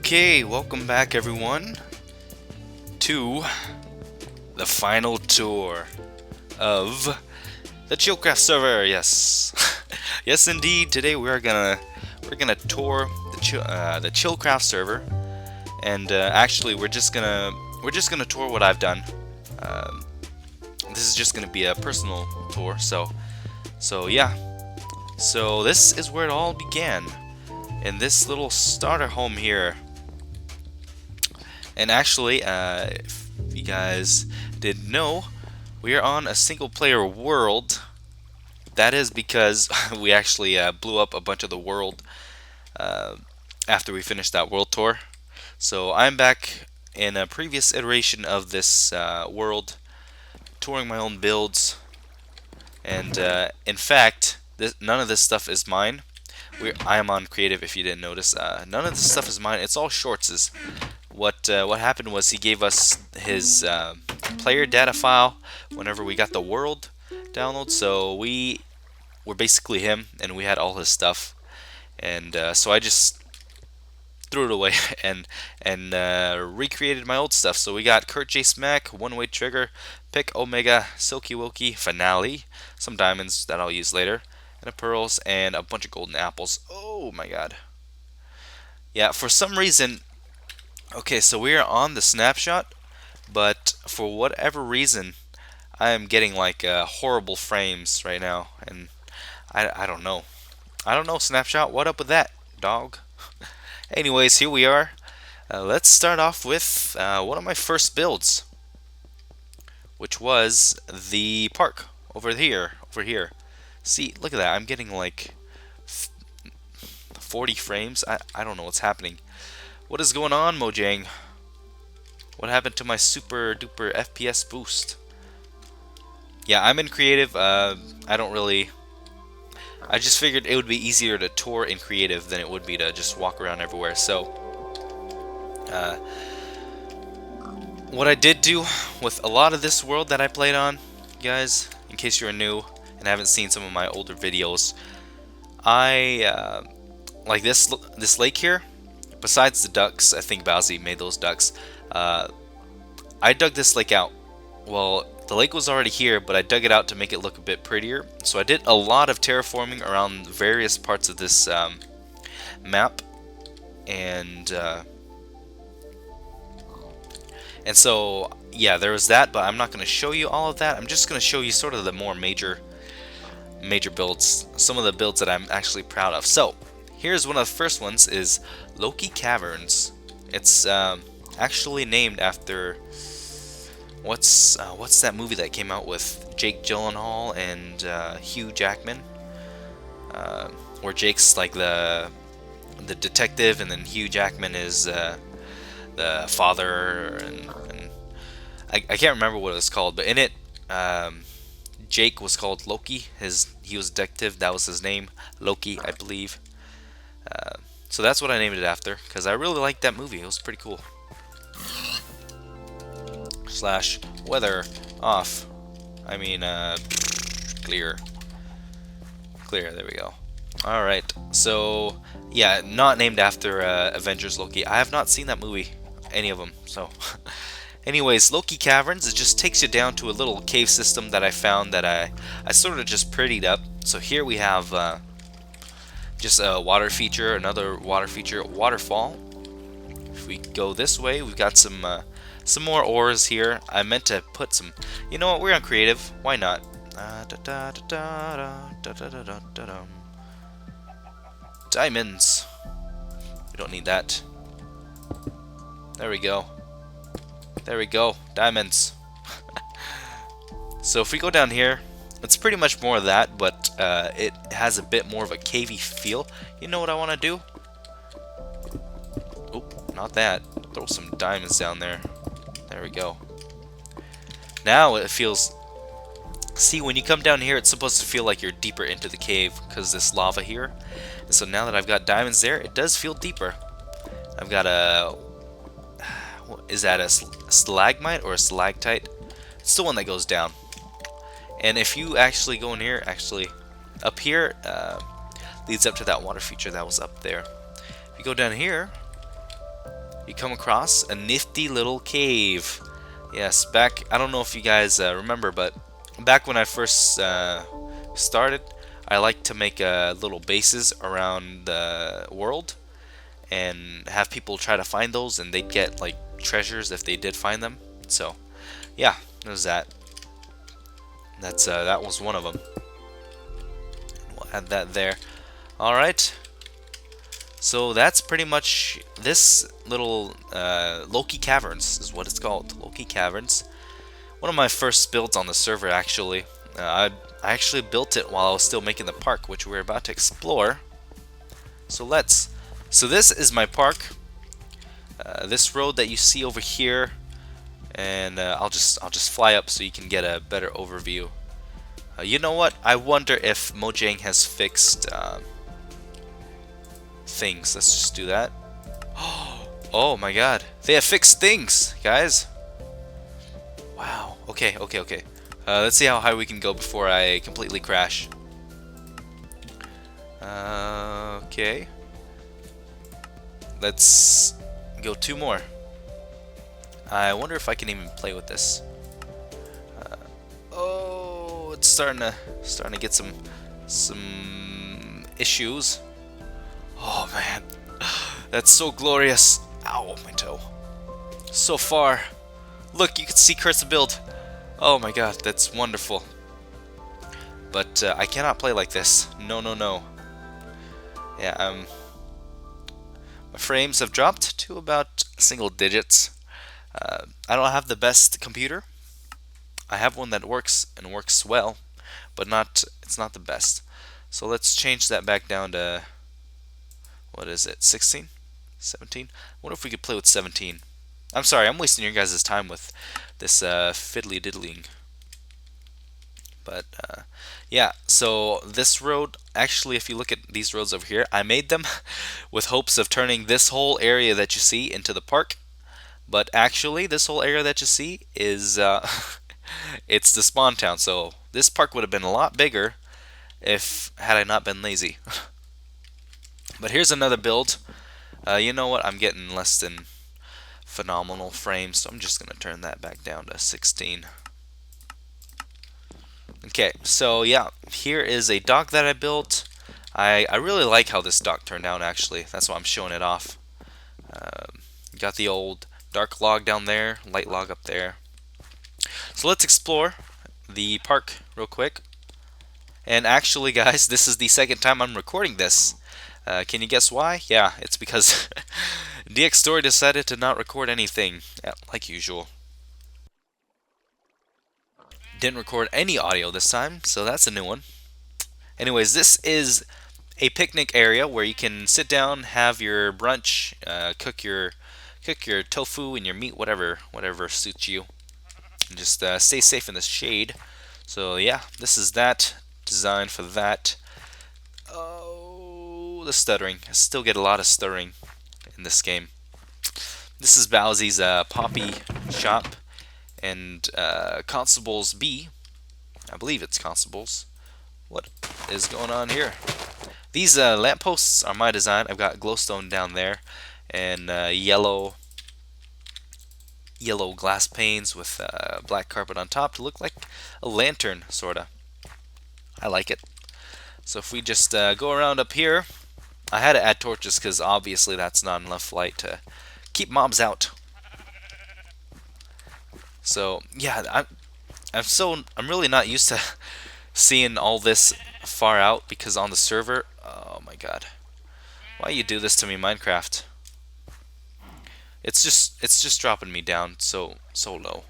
Okay, welcome back everyone to the final tour of the Chillcraft server. Yes, yes indeed. Today we're gonna tour the Chillcraft server, and actually we're just gonna tour what I've done. Um, this is just gonna be a personal tour. So yeah. So this is where it all began, in this little starter home here. And actually, if you guys didn't know, we are on a single player world. That is because we actually blew up a bunch of the world uh, after we finished that world tour. So I'm back in a previous iteration of this world, touring my own builds. And in fact, none of this stuff is mine. I am on creative, if you didn't notice. None of this stuff is mine. It's all Shorts'. What happened was he gave us his player data file whenever we got the world download. So we were basically him, and we had all his stuff. And so I just threw it away and recreated my old stuff. So we got Kurt J. Smack, One Way Trigger, Pick Omega, Silky Wilky, Finale, some diamonds that I'll use later, and a pearls, and a bunch of golden apples. Oh my god. Yeah, for some reason. Okay, so we are on the snapshot, but for whatever reason, I am getting like horrible frames right now, and I don't know. I don't know, snapshot. What up with that, dog? Anyways, here we are. Let's start off with one of my first builds, which was the park over here. See, look at that. I'm getting like 40 frames. I don't know what's happening. What is going on, Mojang? What happened to my super duper FPS boost? Yeah, I'm in creative. I just figured it would be easier to tour in creative than it would be to just walk around everywhere. So, what I did do with a lot of this world that I played on, guys, in case you're new and haven't seen some of my older videos, I like this lake here. Besides the ducks, I think Bowsy made those ducks. I dug this lake out. Well, the lake was already here, but I dug it out to make it look a bit prettier. So I did a lot of terraforming around various parts of this map, and so yeah, there was that. But I'm not going to show you all of that. I'm just going to show you sort of the more major builds, some of the builds that I'm actually proud of. So here's one of the first ones, is Loki Caverns. It's actually named after what's that movie that came out with Jake Gyllenhaal and Hugh Jackman, where Jake's like the detective, and then Hugh Jackman is the father, and I can't remember what it was called, but in it, Jake was called Loki. He was a detective. That was his name, Loki, I believe. So that's what I named it after, because I really liked that movie. It was pretty cool. Slash weather off. I mean, clear. There we go. Alright, so yeah, not named after Avengers Loki. I have not seen that movie, any of them. So, anyways, Loki Caverns, it just takes you down to a little cave system that I found that I sort of just prettied up. So here we have just a water feature, another water feature, waterfall. If we go this way, we've got some more ores here. I meant to put some. You know what? We're on creative. Why not? Diamonds. We don't need that. There we go. Diamonds. So if we go down here, it's pretty much more of that, but it has a bit more of a cavey feel. You know what I want to do? Oh, not that. Throw some diamonds down there. There we go. Now it feels... See, when you come down here, it's supposed to feel like you're deeper into the cave because this lava here. And so now that I've got diamonds there, it does feel deeper. I've got a... Is that a stalagmite or a stalactite? It's the one that goes down. And if you actually go in here, up here leads up to that water feature that was up there. If you go down here, you come across a nifty little cave. Yes, back, I don't know if you guys remember, but back when I first started, I liked to make little bases around the world and have people try to find those, and they'd get like treasures if they did find them. So yeah, there's that. That was one of them. We'll add that there. All right. So that's pretty much this little Loki Caverns is what it's called. Loki Caverns. One of my first builds on the server, actually. I actually built it while I was still making the park, which we're about to explore. So let's. So this is my park. This road that you see over here, and I'll just fly up so you can get a better overview. You know what? I wonder if Mojang has fixed things. Let's just do that. Oh my God! They have fixed things, guys. Wow. Okay. Let's see how high we can go before I completely crash. Okay. Let's go 2 more. I wonder if I can even play with this. Oh, it's starting to get some issues. Oh man, that's so glorious. Ow, my toe. So far. Look, you can see Curse of Build. Oh my God, that's wonderful. But I cannot play like this. No. Yeah, my frames have dropped to about single digits. I don't have the best computer. I have one that works and works well, but it's not the best. So let's change that back down to, what is it, 16? 17? I wonder if we could play with 17. I'm sorry, I'm wasting your guys' time with this fiddly diddling. But yeah, so this road, actually, if you look at these roads over here, I made them with hopes of turning this whole area that you see into the park. But actually, this whole area that you see is it's the spawn town. So this park would have been a lot bigger if had I not been lazy. But here's another build. You know what? I'm getting less than phenomenal frames, so I'm just gonna turn that back down to 16. Okay, so yeah, here is a dock that I built. I really like how this dock turned out, actually. That's why I'm showing it off. Got the old dark log down there, light log up there. So let's explore the park real quick. And actually, guys, this is the second time I'm recording this. Can you guess why? Yeah, it's because DX Story decided to not record anything, like usual. Didn't record any audio this time, so that's a new one. Anyways, this is a picnic area where you can sit down, have your brunch, cook your tofu and your meat, whatever suits you, and just stay safe in the shade. So yeah, this is that, designed for that. Oh, the stuttering. I still get a lot of stuttering in this game. This is Bowsy's Poppy shop, and Constables B. I believe it's Constables. What is going on here? These lampposts are my design. I've got glowstone down there, and yellow glass panes with black carpet on top to look like a lantern, sorta. I like it. So if we just go around up here, I had to add torches because obviously that's not enough light to keep mobs out. So yeah, I'm really not used to seeing all this far out because on the server, oh my God, why you do this to me, Minecraft? It's just dropping me down so low.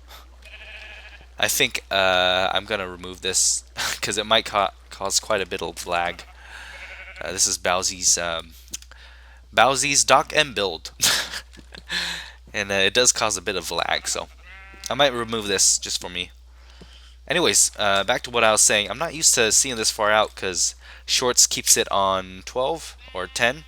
I think I'm gonna remove this because it might cause quite a bit of lag. This is Bowsy's dock and build, and it does cause a bit of lag, so I might remove this just for me. Anyways, back to what I was saying. I'm not used to seeing this far out because Shorts keeps it on 12 or 10,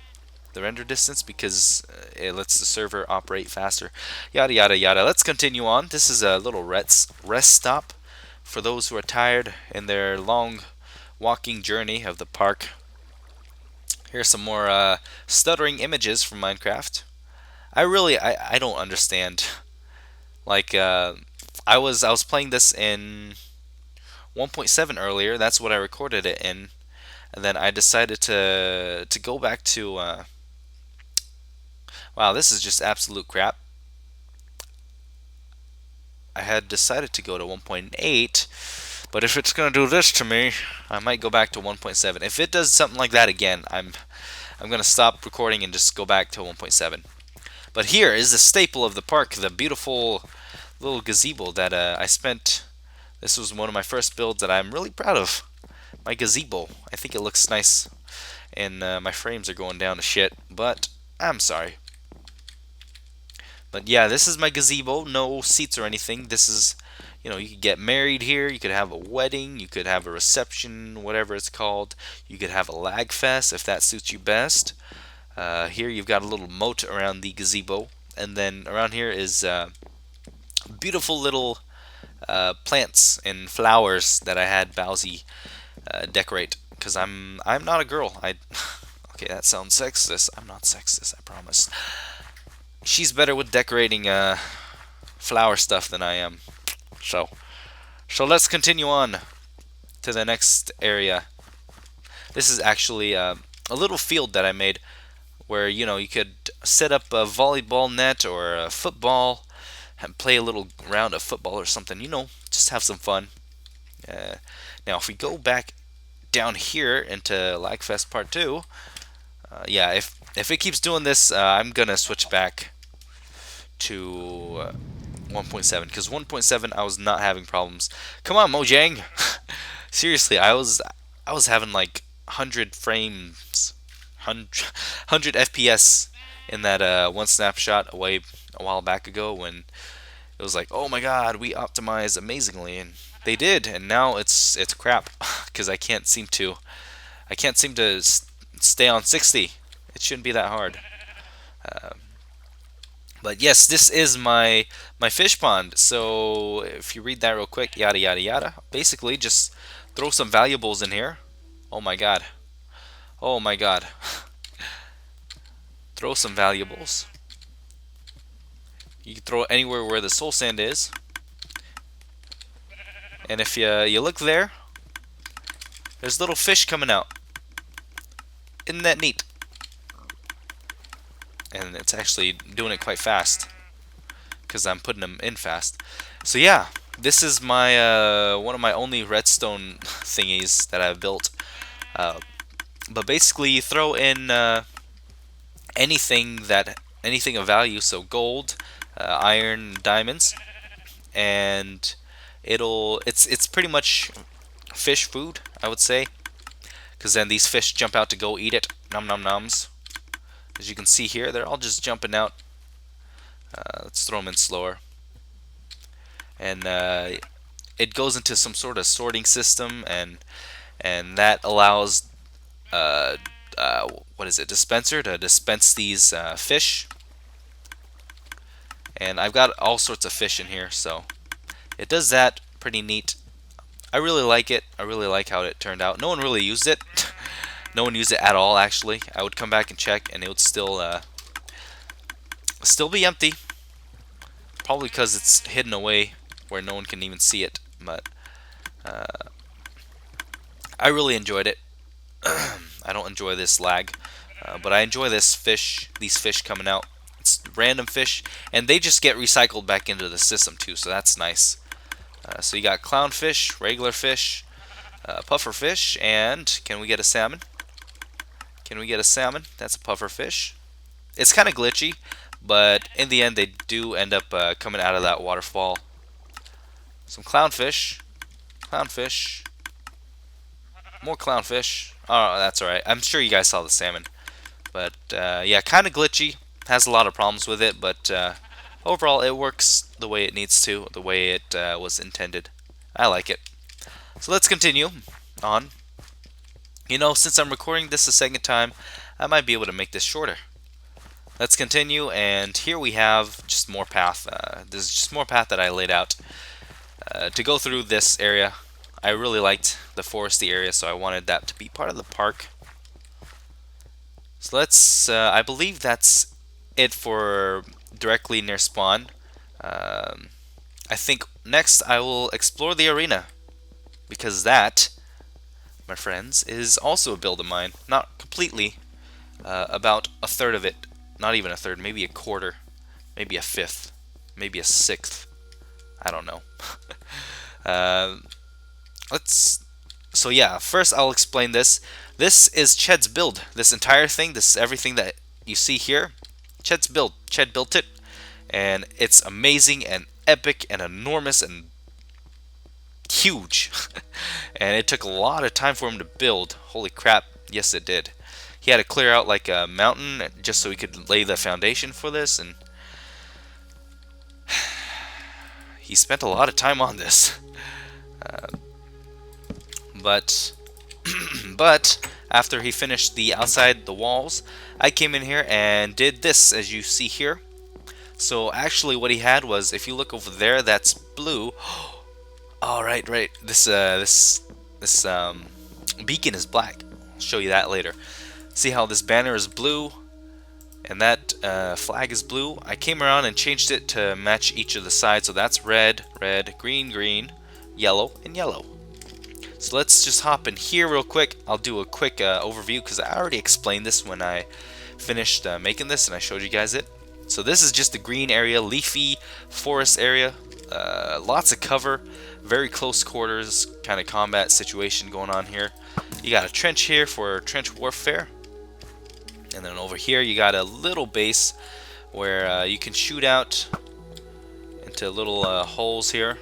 the render distance, because it lets the server operate faster. Yada yada yada. Let's continue on. This is a little rest stop for those who are tired in their long walking journey of the park. Here's some more stuttering images from Minecraft. I don't understand. Like I was playing this in 1.7 earlier. That's what I recorded it in, and then I decided to go back to. Wow, this is just absolute crap. I had decided to go to 1.8, but if it's gonna do this to me, I might go back to 1.7. If it does something like that again, I'm gonna stop recording and just go back to 1.7. But here is the staple of the park, the beautiful little gazebo that I spent. This was one of my first builds that I'm really proud of. My gazebo. I think it looks nice, and my frames are going down to shit, but I'm sorry. But yeah, this is my gazebo. No seats or anything. This is, you could get married here. You could have a wedding. You could have a reception, whatever it's called. You could have a lag fest if that suits you best. Here you've got a little moat around the gazebo, and then around here is beautiful little plants and flowers that I had Bowsy decorate. Because I'm not a girl. Okay, that sounds sexist. I'm not sexist. I promise. She's better with decorating flower stuff than I am. So, so let's continue on to the next area. This is actually a little field that I made where you could set up a volleyball net or a football and play a little round of football or something. Just have some fun. Now, if we go back down here into Lagfest Part 2, yeah, if it keeps doing this, I'm gonna switch back to 1.7 because 1.7 I was not having problems. Come on, Mojang. Seriously, I was having like 100 frames, 100 FPS in that one snapshot a while back ago when it was like, oh my god, we optimized amazingly, and they did, and now it's crap because I can't seem to stay on 60. It shouldn't be that hard. But yes, this is my fish pond. So if you read that real quick, yada yada yada. Basically, just throw some valuables in here. Oh my god. Oh my god. Throw some valuables. You can throw it anywhere where the soul sand is. And if you look there, there's little fish coming out. Isn't that neat? And it's actually doing it quite fast because I'm putting them in fast. So yeah, this is my one of my only redstone thingies that I've built. Uh, but basically, you throw in anything of value, so gold, iron, diamonds, and it's pretty much fish food, I would say, because then these fish jump out to go eat it. Nom nom noms. As you can see here, they're all just jumping out. Let's throw them in slower. And it goes into some sort of sorting system, and that allows what is it, dispenser to dispense these fish. And I've got all sorts of fish in here, so it does that. Pretty neat. I really like it. I really like how it turned out. No one really used it. No one used it at all, actually. I would come back and check, and it would still be empty. Probably because it's hidden away where no one can even see it. But I really enjoyed it. I don't enjoy this lag, but I enjoy these fish coming out. It's random fish, and they just get recycled back into the system too, so that's nice. So you got clownfish, regular fish, puffer fish, and can we get a salmon? Can we get a salmon? That's a puffer fish. It's kind of glitchy, but in the end they do end up coming out of that waterfall. Some clownfish, clownfish, more clownfish. Oh, that's alright. I'm sure you guys saw the salmon. But yeah, kind of glitchy. Has a lot of problems with it, but overall it works the way it needs to, the way it was intended. I like it. So let's continue on. Since I'm recording this a second time, I might be able to make this shorter. Let's continue, and here we have just more path. This is just more path that I laid out to go through this area. I really liked the foresty area, so I wanted that to be part of the park. So let's, I believe that's it for directly near spawn. Um, I think next I will explore the arena, because that, my friends, is also a build of mine. Not completely, about a third of it. Not even a third, maybe a quarter, maybe a fifth, maybe a sixth. I don't know. uh, let's. So yeah, first I'll explain this. This is Ched's build. This entire thing, this is everything that you see here. Ched's build. Ched built it, and it's amazing and epic and enormous and huge. And it took a lot of time for him to build. Holy crap, yes it did. He had to clear out like a mountain just so he could lay the foundation for this, and he spent a lot of time on this. But but after he finished the outside, the walls, I came in here and did this, as you see here. So actually what he had was, if you look over there, that's blue. Oh, right. This beacon is black. I'll show you that later. See how this banner is blue and that flag is blue? I came around and changed it to match each of the sides. So that's red, red, green, green, yellow, and yellow. So let's just hop in here real quick. I'll do a quick overview because I already explained this when I finished making this and I showed you guys it. So this is just the green area, leafy forest area, lots of cover, very close quarters kind of combat situation going on here. You got a trench here for trench warfare, and then over here you got a little base where you can shoot out into little holes here.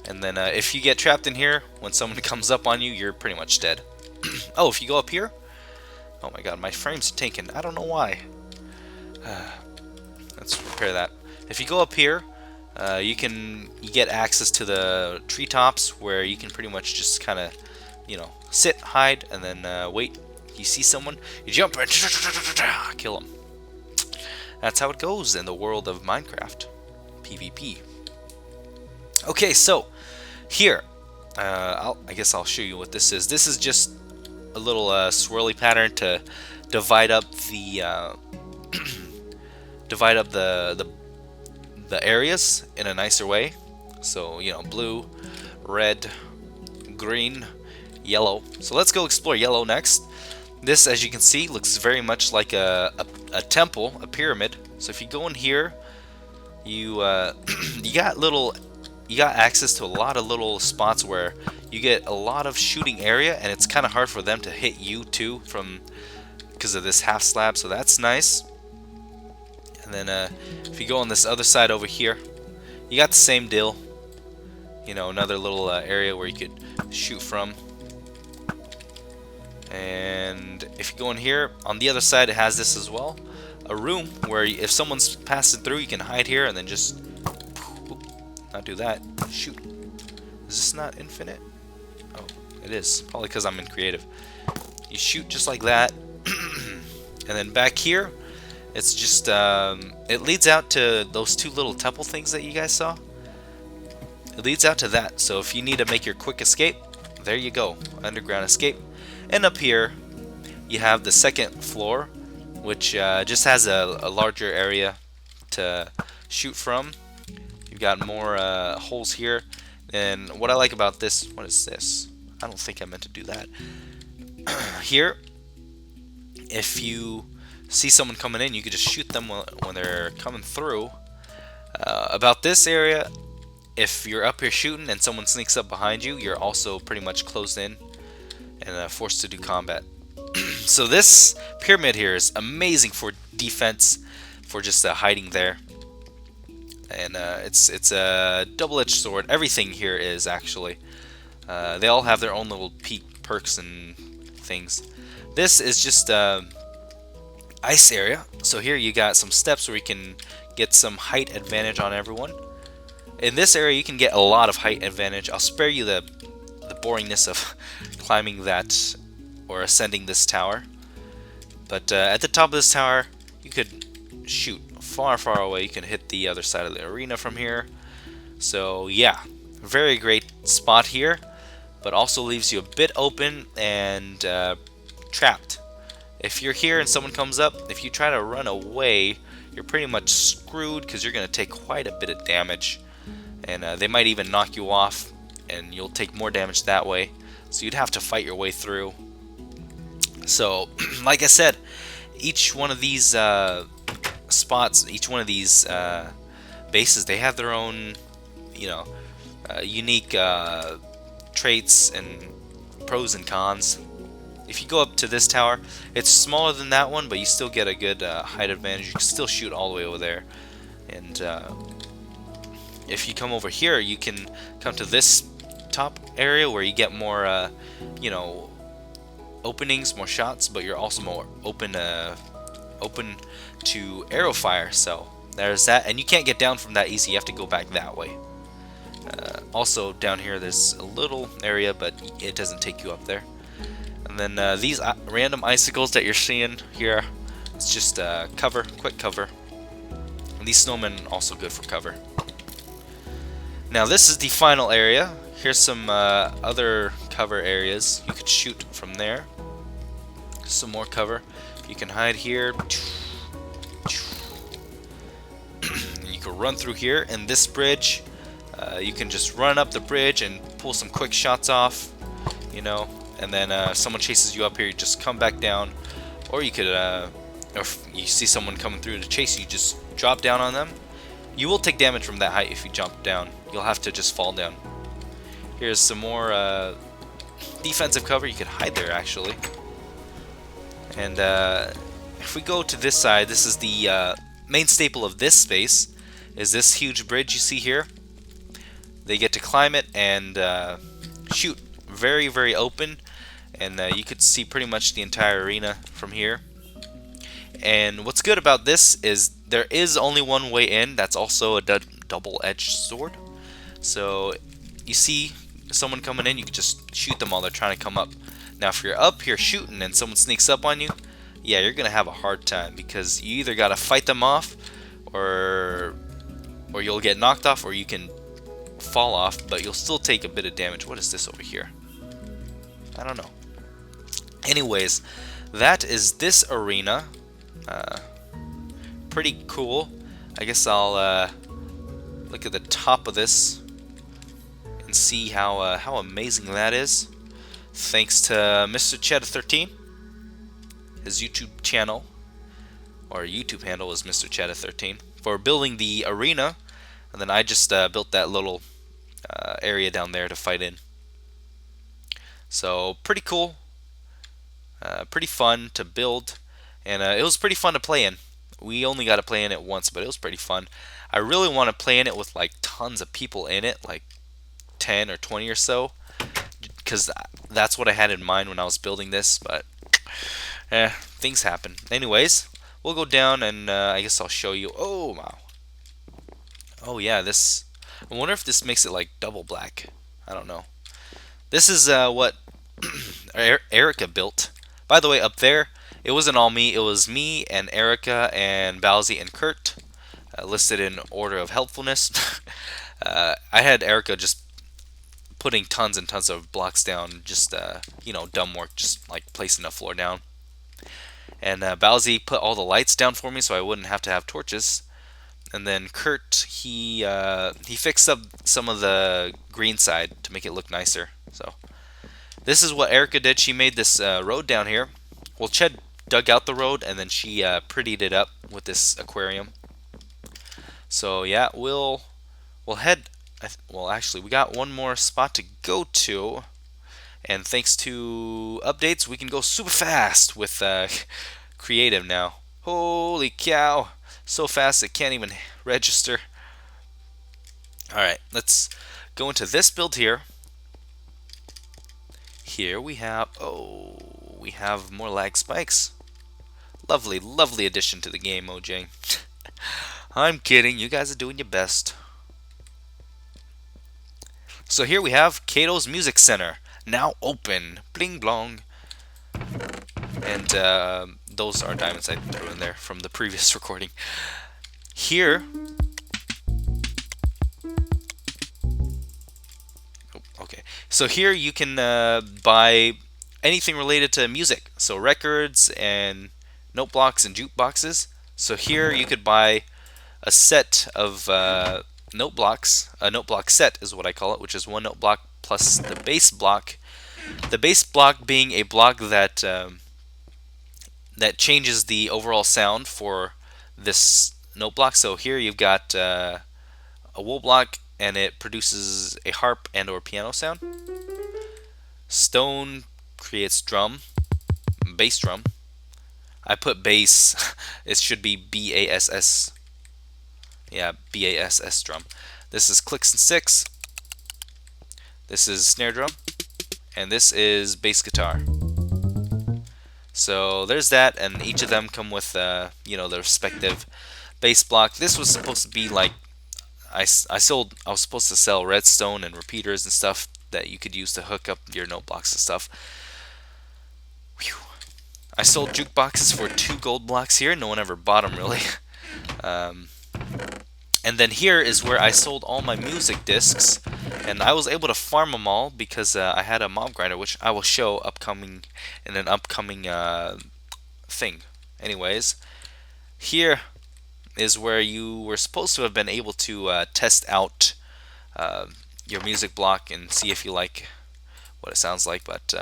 And then if you get trapped in here, when someone comes up on you, you're pretty much dead. Oh, if you go up here, oh my god, my frame's tanking. I don't know why. Let's repair that. If you go up here, you get access to the treetops where you can pretty much just kind of, sit, hide, and then wait. You see someone, you jump and kill them. That's how it goes in the world of Minecraft PvP. Okay, so here, I guess I'll show you what this is. This is just a little swirly pattern to divide up the the areas in a nicer way. So blue, red, green, yellow. So let's go explore yellow next. This, as you can see, looks very much like a temple, a pyramid. So if you go in here, you you got access to a lot of little spots where you get a lot of shooting area, and it's kind of hard for them to hit you too because of this half slab. So that's nice. And then if you go on this other side over here, you got the same deal. Another little area where you could shoot from. And if you go in here, on the other side it has this as well. A room where if someone's passing through, you can hide here and then just not do that. Shoot. Is this not infinite? Oh, it is. Probably because I'm in creative. You shoot just like that. And then back here, it's just, it leads out to those two little temple things that you guys saw. It leads out to that. So if you need to make your quick escape, there you go. Underground escape. And up here, you have the second floor, which just has a larger area to shoot from. You've got more holes here. And what I like about this, what is this? I don't think I meant to do that. Here, if you see someone coming in, you can just shoot them when they're coming through. About this area, if you're up here shooting and someone sneaks up behind you, you're also pretty much closed in and forced to do combat. So this pyramid here is amazing for defense, for just hiding there. And it's a double-edged sword. Everything here is actually. They all have their own little perks and things. This is just ice area. So here you got some steps where you can get some height advantage on everyone. In this area you can get a lot of height advantage. I'll spare you the boringness of climbing that or ascending this tower. But at the top of this tower you could shoot far away. You can hit the other side of the arena from here. So yeah, very great spot here, but also leaves you a bit open and trapped. If you're here and someone comes up, if you try to run away, you're pretty much screwed because you're going to take quite a bit of damage. And they might even knock you off, and you'll take more damage that way. So you'd have to fight your way through. So, like I said, each one of these spots, each one of these bases, they have their own, unique traits and pros and cons. If you go up to this tower, it's smaller than that one, but you still get a good height advantage. You can still shoot all the way over there. And if you come over here, you can come to this top area where you get more, openings, more shots, but you're also more open to arrow fire. So there's that, and you can't get down from that easy. You have to go back that way. Also down here, there's a little area, but it doesn't take you up there. And then these random icicles that you're seeing here, it's just cover, quick cover. And these snowmen also good for cover. Now this is the final area. Here's some other cover areas. You could shoot from there. Some more cover. You can hide here. You can run through here. And this bridge, you can just run up the bridge and pull some quick shots off. And then if someone chases you up here, you just come back down. Or you could, or if you see someone coming through to chase you, just drop down on them. You will take damage from that height if you jump down. You'll have to just fall down. Here's some more defensive cover. You could hide there, actually. And if we go to this side, this is the main staple of this space, is this huge bridge you see here. They get to climb it and shoot. Very, very open. And you could see pretty much the entire arena from here. And what's good about this is there is only one way in. That's also a double-edged sword. So you see someone coming in, you can just shoot them while they're trying to come up. Now if you're up here shooting and someone sneaks up on you, yeah, you're gonna have a hard time, because you either gotta fight them off, or you'll get knocked off, or you can fall off, but you'll still take a bit of damage. What is this over here? I don't know. Anyways, that is this arena. Pretty cool. I guess I'll look at the top of this and see how amazing that is. Thanks to Mr. Cheddar13, his YouTube channel, or YouTube handle is Mr. Cheddar13, for building the arena, and then I just built that little area down there to fight in. So pretty cool, pretty fun to build, and it was pretty fun to play in. We only got to play in it once, but it was pretty fun. I really want to play in it with like tons of people in it, like 10 or 20 or so, because that's what I had in mind when I was building this, but things happen. Anyways, we'll go down and I guess I'll show you. Oh, wow. Oh, yeah, this. I wonder if this makes it like double black. I don't know. This is what Erica built. By the way, up there, it wasn't all me. It was me and Erica and Balzi and Kurt, listed in order of helpfulness. I had Erica just putting tons and tons of blocks down, just dumb work, just like placing a floor down. And Balzi put all the lights down for me, so I wouldn't have to have torches. And then Kurt, he fixed up some of the green side to make it look nicer. So this is what Erica did. She made this road down here. Well, Ched dug out the road, and then she prettied it up with this aquarium. So yeah, we'll head. Well, actually, we got one more spot to go to, and thanks to updates, we can go super fast with creative now. Holy cow! So fast it can't even register. Alright, let's go into this build here. Here we have, we have more lag spikes. Lovely, lovely addition to the game, OJ. I'm kidding, you guys are doing your best. So here we have Kato's Music Center, now open. Bling blong. And those are diamonds I threw in there from the previous recording. Here, okay. So here you can buy anything related to music, so records and note blocks and jukeboxes. So here you could buy a set of note blocks. A note block set is what I call it, which is one note block plus the bass block. The bass block being a block that that changes the overall sound for this note block. So here you've got a wool block, and it produces a harp and or piano sound. Stone creates drum, bass drum. I put bass. It should be BASS. Yeah, BASS drum. This is clicks and sticks. This is snare drum, and this is bass guitar. So there's that, and each of them come with you know, the respective bass block. This was supposed to be like I was supposed to sell redstone and repeaters and stuff that you could use to hook up your note blocks and stuff. Whew. I sold jukeboxes for 2 gold blocks here. No one ever bought them really. And then here is where I sold all my music discs, and I was able to farm them all because I had a mob grinder, which I will show upcoming in an upcoming thing. Anyways, here is where you were supposed to have been able to test out your music block and see if you like what it sounds like. But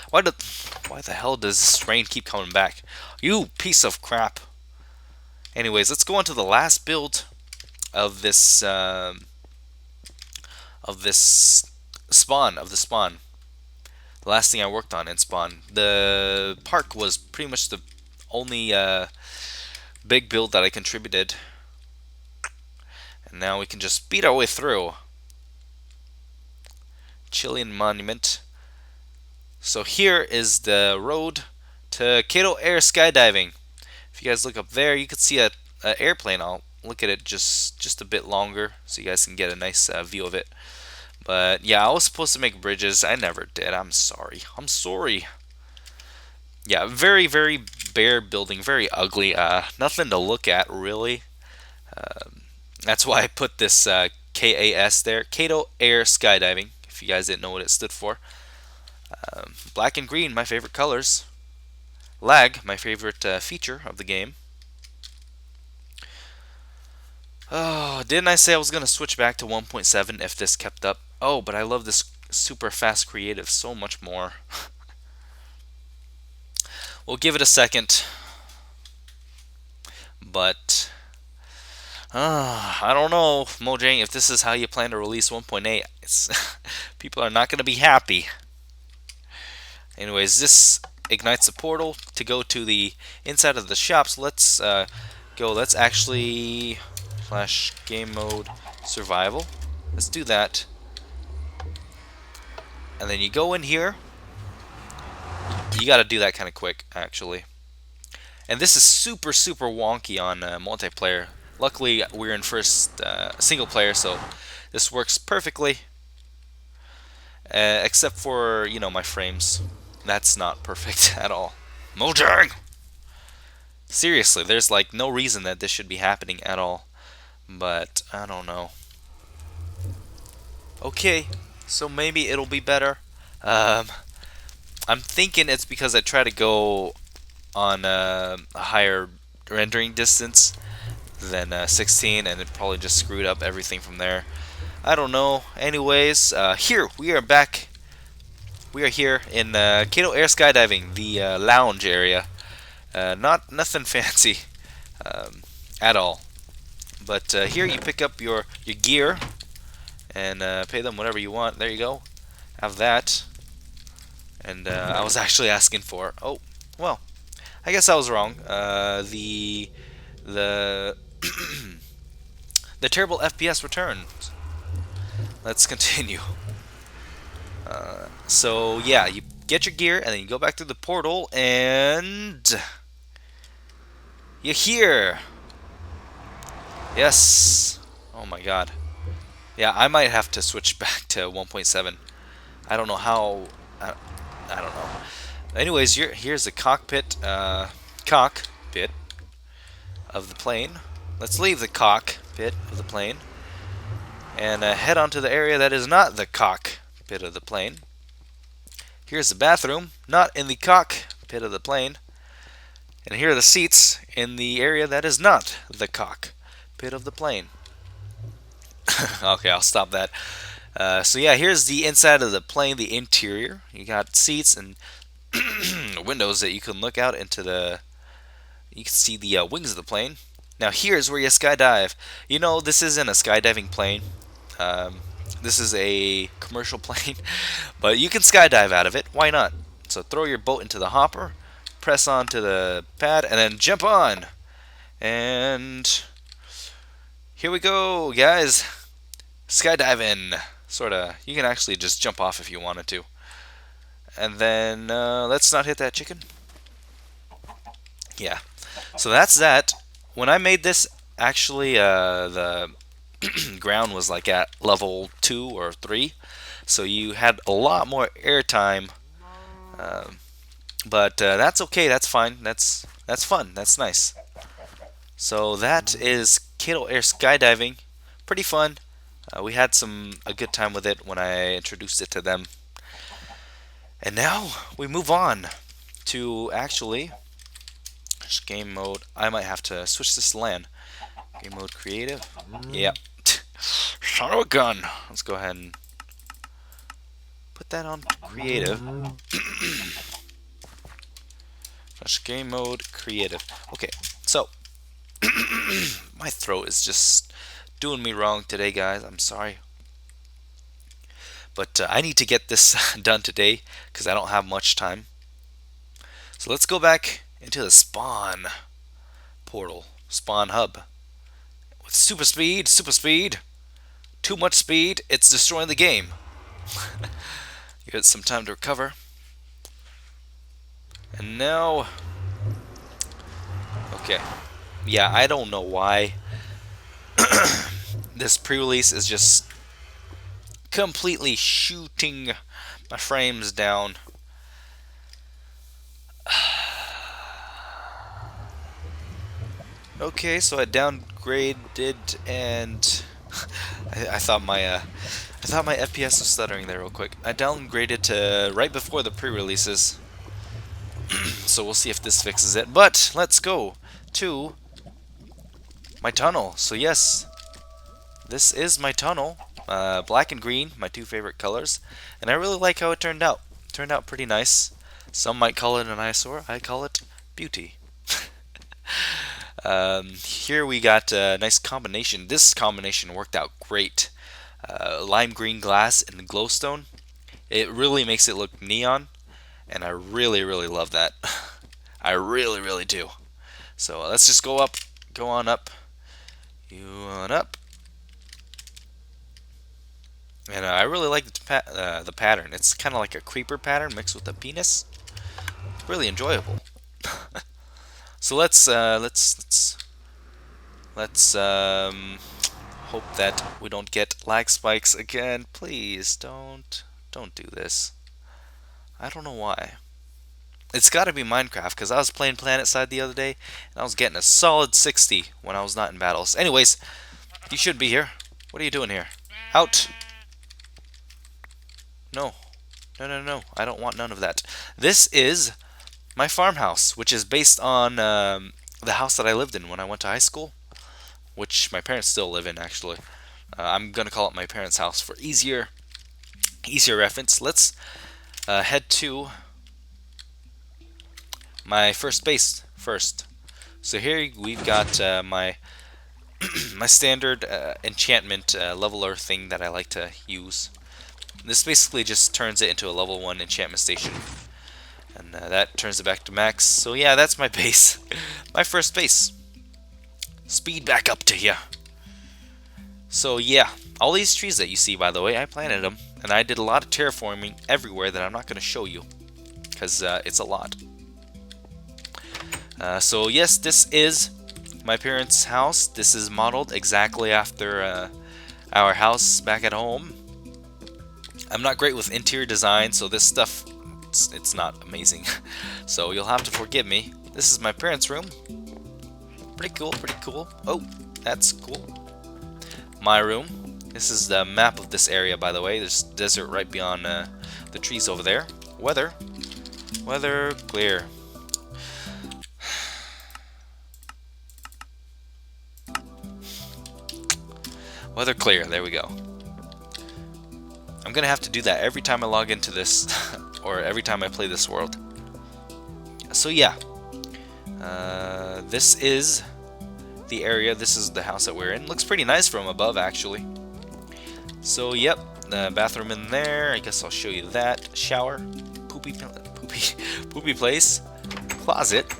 why the hell does this rain keep coming back? You piece of crap. Anyways, let's go on to the last build of this spawn. The last thing I worked on in Spawn. The park was pretty much the only big build that I contributed. And now we can just speed our way through. Chilean Monument. So here is the road to Cato Air Skydiving. If you guys look up there, you can see a airplane. I'll look at it just a bit longer so you guys can get a nice view of it. But yeah, I was supposed to make bridges. I never did. I'm sorry. Yeah, very, very bare building. Very ugly. Nothing to look at, really. That's why I put this KAS there. Cato Air Skydiving, if you guys didn't know what it stood for. Black and green, my favorite colors. Lag, my favorite feature of the game. Oh, didn't I say I was going to switch back to 1.7 if this kept up? Oh, but I love this super fast creative so much more. We'll give it a second. But I don't know, Mojang, if this is how you plan to release 1.8. People are not going to be happy. Anyways, this ignites the portal to go to the inside of the shops. Let's go. Let's actually flash game mode survival. Let's do that. And then you go in here. You got to do that kind of quick, actually. And this is super, super wonky on multiplayer. Luckily, we're in first single player, so this works perfectly. Except for, you know, my frames. That's not perfect at all. Mojang! Seriously, there's like no reason that this should be happening at all. But, I don't know. Okay, so maybe it'll be better. I'm thinking it's because I try to go on a higher rendering distance than 16, and it probably just screwed up everything from there. I don't know. Anyways, here we are back. We are here in Cato Air Skydiving, the lounge area. Nothing fancy at all. But here you pick up your gear and pay them whatever you want. There you go. Have that. And I was actually asking for. Oh, well, I guess I was wrong. The the terrible FPS returns. Let's continue. So yeah, you get your gear and then you go back to the portal and you're here. Yes. Oh my god. Yeah, I might have to switch back to 1.7. I don't know how. I don't know. Anyways, here's the cockpit of the plane. Let's leave the cockpit of the plane and head on to the area that is not the cockpit of the plane. Here's the bathroom, not in the cockpit of the plane. And here are the seats in the area that is not the cockpit of the plane. Okay, I'll stop that. So yeah, here's the inside of the plane, the interior. You got seats and windows that you can look out into the. You can see the wings of the plane. Now here's where you skydive. You know, this isn't a skydiving plane. Um, this is a commercial plane, but you can skydive out of it. Why not? So throw your boat into the hopper, press onto the pad, and then jump on. And here we go, guys. Skydiving. Sorta. You can actually just jump off if you wanted to. And then let's not hit that chicken. Yeah. So that's that. When I made this, actually, the ground was like at level 2 or 3, so you had a lot more airtime. But that's okay. That's fine. That's fun. That's nice. So that is Kato Air skydiving. Pretty fun. We had a good time with it when I introduced it to them. And now we move on to actually game mode. I might have to switch this to LAN. Game mode creative. Yeah. Son of a gun. Let's go ahead and put that on creative. Game mode creative. Okay, so my throat is just doing me wrong today, guys. I'm sorry. But I need to get this done today because I don't have much time. So let's go back into the spawn portal, spawn hub. With super speed, too much speed, it's destroying the game. You got some time to recover. And now, okay, yeah, I don't know why this pre-release is just completely shooting my frames down. Okay, so I downgraded and I thought my FPS was stuttering there real quick. I downgraded to right before the pre-releases. So we'll see if this fixes it. But let's go to my tunnel. So yes, this is my tunnel. Black and green, my two favorite colors. And I really like how it turned out. It turned out pretty nice. Some might call it an eyesore. I call it beauty. Here we got a nice combination. This combination worked out great. Lime green glass and glowstone. It really makes it look neon. And I really, really love that. I really, really do. So let's just go on up. You on up. And I really like the pattern. It's kind of like a creeper pattern mixed with a penis. Really enjoyable. So let's hope that we don't get lag spikes again. Please don't do this. I don't know why. It's got to be Minecraft because I was playing PlanetSide the other day and I was getting a solid 60 when I was not in battles. Anyways, you should be here. What are you doing here? Out. No. No. I don't want none of that. This is my farmhouse, which is based on the house that I lived in when I went to high school, which my parents still live in, actually. I'm going to call it my parents' house for easier reference. Let's head to my first base first. So here we've got my my standard enchantment leveler thing that I like to use. This basically just turns it into a level 1 enchantment station. And that turns it back to max. So yeah, that's my base. My first base. Speed back up to here. So yeah, all these trees that you see, by the way, I planted them. And I did a lot of terraforming everywhere that I'm not going to show you. Because it's a lot. So yes, this is my parents' house. This is modeled exactly after our house back at home. I'm not great with interior design, so this stuff, it's not amazing. So you'll have to forgive me. This is my parents' room. Pretty cool, pretty cool. Oh, that's cool. My room. This is the map of this area, by the way. There's desert right beyond the trees over there. Weather. Weather clear. Weather clear. There we go. I'm gonna have to do that every time I log into this, or every time I play this world. So yeah, this is the area. This is the house that we're in. Looks pretty nice from above, actually. So yep, the bathroom in there. I guess I'll show you that. Shower, poopy place, closet,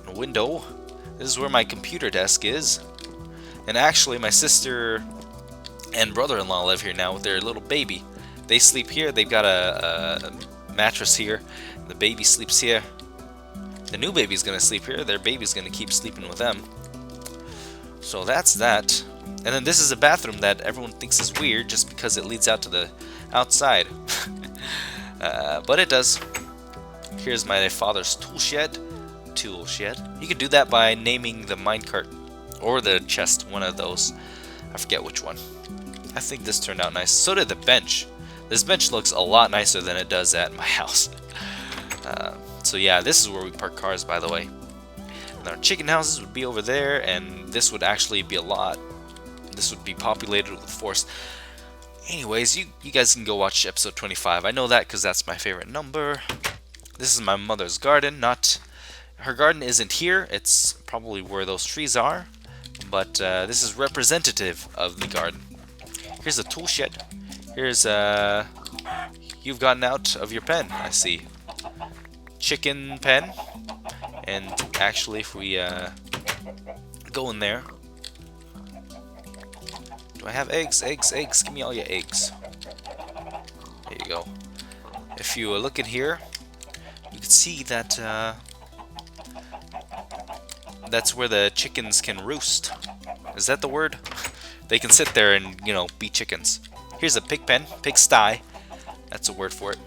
a window. This is where my computer desk is. And actually, my sister and brother-in-law live here now with their little baby. They sleep here. They've got a mattress here. The baby sleeps here. The new baby's gonna sleep here. Their baby's gonna keep sleeping with them. So that's that. And then this is a bathroom that everyone thinks is weird just because it leads out to the outside. But it does. Here's my father's tool shed. You could do that by naming the minecart or the chest, one of those. I forget which one. I think this turned out nice. So did the bench. This bench looks a lot nicer than it does at my house. So yeah, this is where we park cars, by the way. And our chicken houses would be over there, and this would actually be a lot. This would be populated with forest. Anyways, you guys can go watch episode 25. I know that because that's my favorite number. This is my mother's garden. Her garden isn't here. It's probably where those trees are. But this is representative of the garden. Here's a tool shed. Here's you've gotten out of your pen, I see. Chicken pen. And actually, if we go in there, do I have eggs? Eggs. Give me all your eggs. There you go. If you look in here, you can see that that's where the chickens can roost. Is that the word? They can sit there and, you know, be chickens. Here's a pig pen, pig sty. That's a word for it.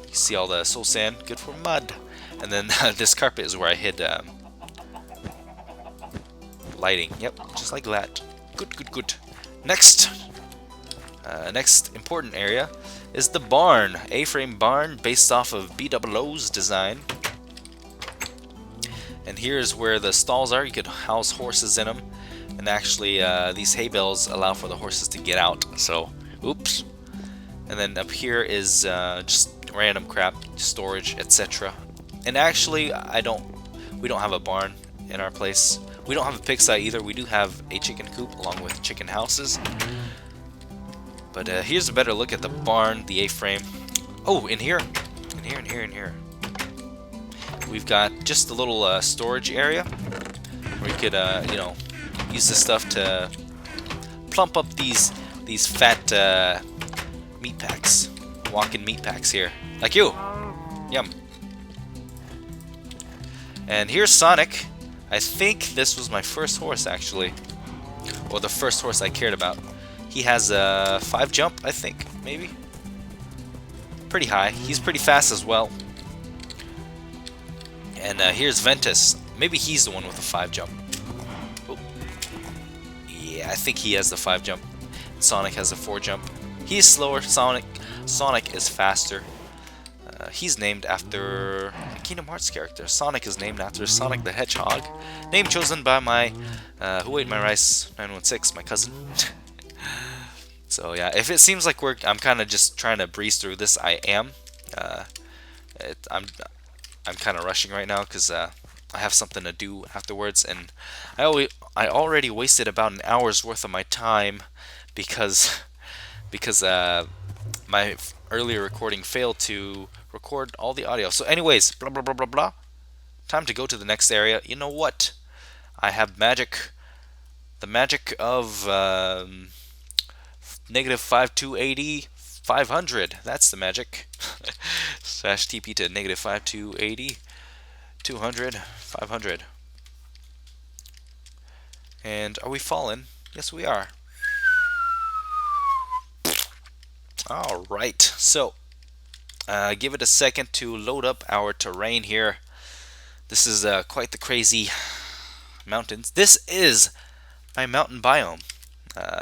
You see all the soul sand, good for mud. And then this carpet is where I hid lighting. Yep, just like that. Good. Next important area is the barn. A-frame barn based off of BOO's design. And here's where the stalls are. You could house horses in them. And actually, these hay bales allow for the horses to get out. So, oops. And then up here is just random crap, storage, etc. And actually, we don't have a barn in our place. We don't have a pigsty either. We do have a chicken coop along with chicken houses. But here's a better look at the barn, the A-frame. Oh, in here. We've got just a little storage area where you could, you know, use this stuff to plump up these fat meat packs. Walking meat packs here. Like you. Yum. And here's Sonic. I think this was my first horse, actually. Or the first horse I cared about. He has a 5 jump, I think, maybe. Pretty high. He's pretty fast as well. And here's Ventus. Maybe he's the one with the 5 jump. Oh. Yeah, I think he has the 5 jump. Sonic has a 4 jump. He's slower. Sonic is faster. He's named after a Kingdom Hearts character. Sonic is named after Sonic the Hedgehog. Name chosen by my Who Ate My Rice 916, my cousin. So yeah, if it seems like I'm kind of just trying to breeze through this, I am. I'm kind of rushing right now because I have something to do afterwards, and I already wasted about an hour's worth of my time because my earlier recording failed to record all the audio. So anyways, blah blah blah blah blah. Time to go to the next area. You know what? I have magic. The magic of negative 5280 500. That's the magic. Slash TP to negative 5280 200 500. And are we falling? Yes, we are. Alright, so give it a second to load up our terrain here. This is quite the crazy mountains. This is my mountain biome.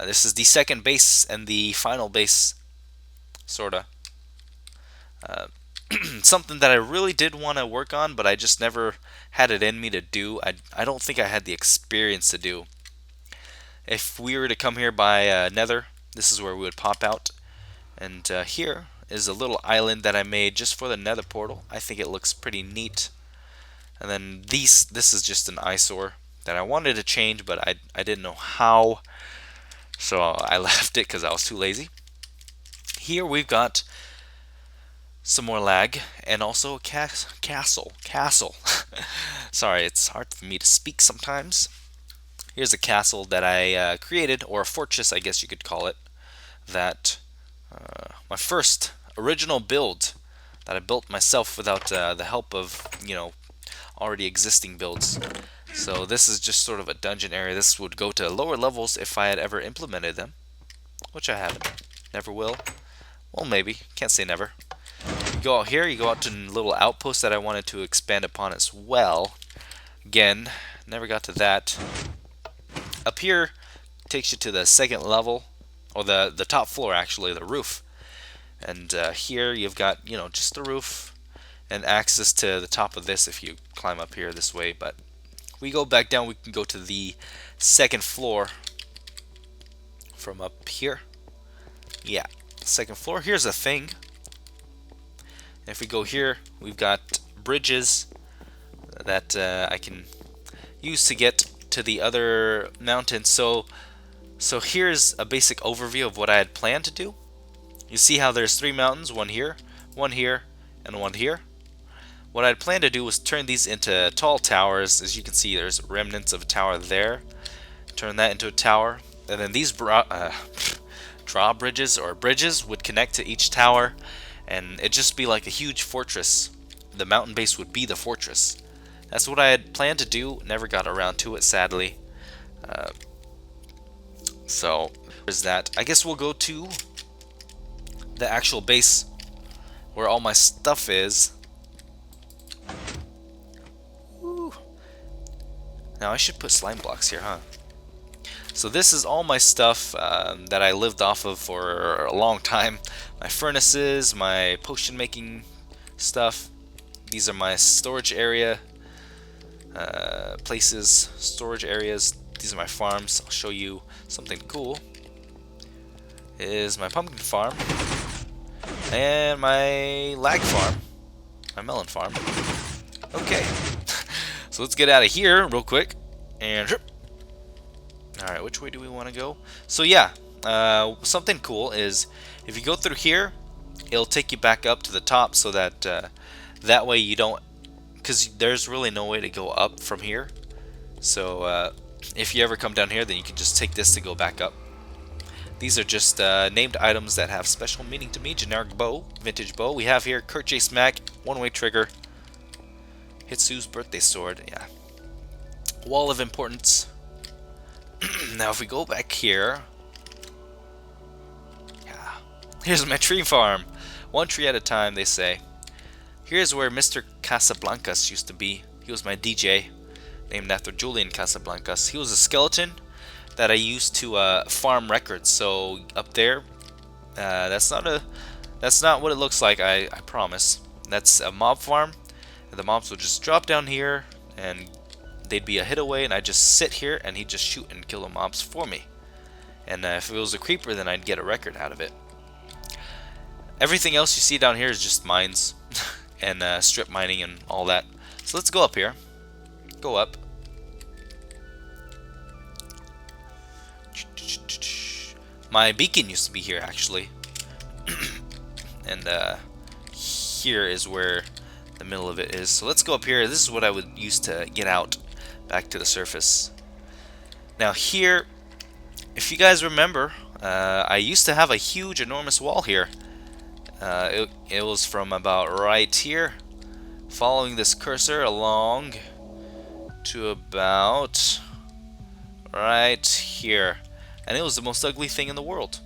This is the second base and the final base, sorta. something that I really did want to work on, but I just never had it in me to do. I don't think I had the experience to do. If we were to come here by Nether, this is where we would pop out. And here is a little island that I made just for the Nether portal. I think it looks pretty neat. And then this is just an eyesore that I wanted to change, but I didn't know how. So I left it because I was too lazy. Here we've got some more lag and also a castle. Sorry, it's hard for me to speak sometimes. Here's a castle that I created, or a fortress, I guess you could call it. That my first original build that I built myself without the help of already existing builds. So this is just sort of a dungeon area. This would go to lower levels if I had ever implemented them, which I haven't. Never will. Well, maybe. Can't say never. You go out here, you go out to a little outpost that I wanted to expand upon as well. Again, never got to that. Up here takes you to the second level, or the top floor actually, the roof. And here you've got, just the roof and access to the top of this if you climb up here this way. But we go back down, we can go to the second floor from up here. Yeah, second floor. Here's a thing. If we go here, we've got bridges that I can use to get to the other mountains. So here's a basic overview of what I had planned to do. You see how there's 3 mountains, one here, and one here. What I'd planned to do was turn these into tall towers. As you can see, there's remnants of a tower there. Turn that into a tower. And then these drawbridges or bridges would connect to each tower. And it'd just be like a huge fortress. The mountain base would be the fortress. That's what I had planned to do. Never got around to it, sadly. So, there's that. I guess we'll go to the actual base where all my stuff is. Woo. Now I should put slime blocks here, huh? So this is all my stuff that I lived off of for a long time. My furnaces, my potion making stuff. These are my storage area places, storage areas. These are my farms. I'll show you something cool. Is my pumpkin farm and my lag farm, my melon farm. Okay, so let's get out of here real quick. And alright, which way do we want to go? So yeah, something cool is if you go through here, it'll take you back up to the top, so that that way you don't, because there's really no way to go up from here. So if you ever come down here, then you can just take this to go back up. These are just named items that have special meaning to me. Generic bow, vintage bow. We have here Kurt J. Smack, one-way trigger, Hitsu's birthday sword. Yeah. Wall of importance. Now if we go back here, yeah, here's my tree farm. One tree at a time, they say. Here's where Mr. Casablancas used to be. He was my DJ, named after Julian Casablancas. He was a skeleton that I used to farm records. So up there, that's not what it looks like. I promise. That's a mob farm. And the mobs would just drop down here, and they'd be a hit away, and I'd just sit here, and he'd just shoot and kill the mobs for me. And if it was a creeper, then I'd get a record out of it. Everything else you see down here is just mines and strip mining and all that. So let's go up here. Go up. My beacon used to be here, actually. And here is where the middle of it is. So let's go up here. This is what I would use to get out back to the surface. Now here, if you guys remember, I used to have a huge, enormous wall here. It was from about right here, following this cursor along to about right here. And it was the most ugly thing in the world